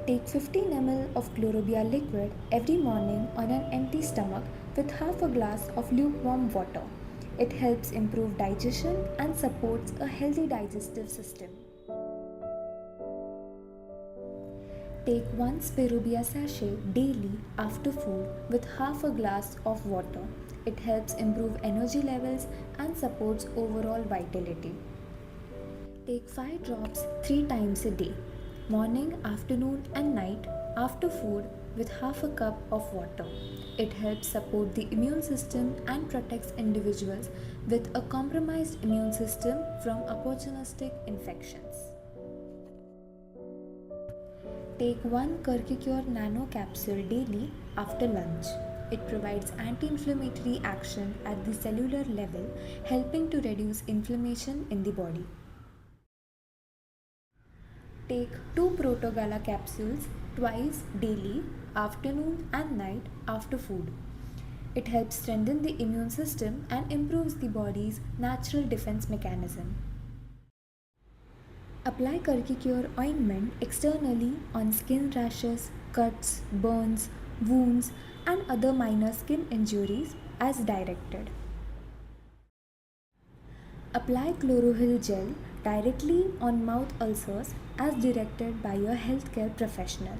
Take 15 ml of Chlorobia Liquid every morning on an empty stomach with half a glass of lukewarm water. It helps improve digestion and supports a healthy digestive system. Take 1 Spirubia Sachet daily after food with half a glass of water. It helps improve energy levels and supports overall vitality. Take 5 drops 3 times a day, morning, afternoon and night after food with half a cup of water. It helps support the immune system and protects individuals with a compromised immune system from opportunistic infections. Take 1 Curcucure Nano capsule daily after lunch. It provides anti-inflammatory action at the cellular level, helping to reduce inflammation in the body. Take 2 Protogala capsules twice daily, afternoon and night after food. It helps strengthen the immune system and improves the body's natural defense mechanism. Apply Curcucure ointment externally on skin rashes, cuts, burns, wounds, and other minor skin injuries as directed. Apply chlorophyll gel directly on mouth ulcers as directed by your healthcare professional.